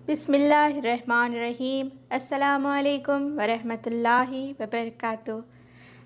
بسم اللہ الرحمن الرحیم۔ السلام علیکم ورحمۃ اللہ وبرکاتہ۔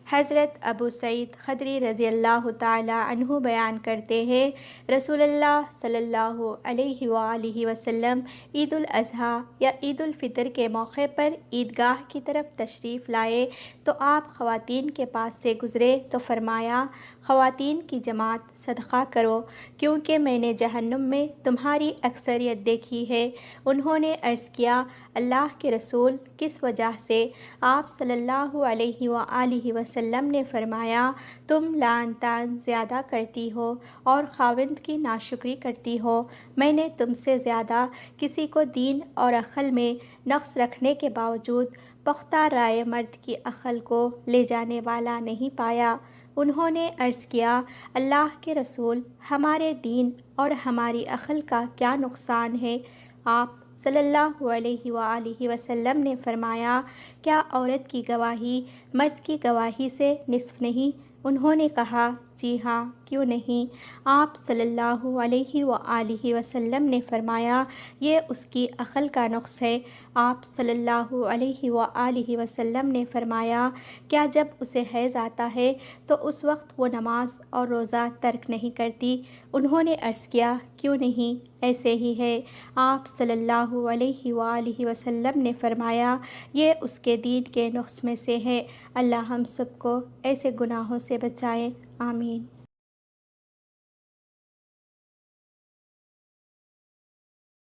حضرت ابو سعید خدری رضی اللہ تعالی عنہ بیان کرتے ہیں، رسول اللہ صلی اللہ علیہ وآلہ وسلم عید الاضحیٰ یا عید الفطر کے موقع پر عیدگاہ کی طرف تشریف لائے تو آپ خواتین کے پاس سے گزرے تو فرمایا، خواتین کی جماعت صدقہ کرو کیونکہ میں نے جہنم میں تمہاری اکثریت دیکھی ہے۔ انہوں نے عرض کیا، اللہ کے رسول کس وجہ سے؟ آپ صلی اللہ علیہ وآلہ وسلم نے فرمایا، تم لعن طعن زیادہ کرتی ہو اور خاوند کی ناشکری کرتی ہو۔ میں نے تم سے زیادہ کسی کو دین اور عقل میں نقص رکھنے کے باوجود پختہ رائے مرد کی عقل کو لے جانے والا نہیں پایا۔ انہوں نے عرض کیا، اللہ کے رسول، ہمارے دین اور ہماری عقل کا کیا نقصان ہے؟ آپ صلی اللہ علیہ وآلہ وسلم نے فرمایا، کیا عورت کی گواہی مرد کی گواہی سے نصف نہیں؟ انہوں نے کہا، جی ہاں، کیوں نہیں؟ آپ صلی اللہ علیہ وآلہ وسلم نے فرمایا، یہ اس کی عقل کا نقص ہے۔ آپ صلی اللہ علیہ وآلہ وسلم نے فرمایا، کیا جب اسے حیض آتا ہے تو اس وقت وہ نماز اور روزہ ترک نہیں کرتی؟ انہوں نے عرض کیا، کیوں نہیں؟ ایسے ہی ہے۔ آپ صلی اللہ علیہ وآلہ وسلم نے فرمایا، یہ اس کے دین کے نقص میں سے ہے۔ اللہ ہم سب کو ایسے گناہوں سے بچائے، آمین۔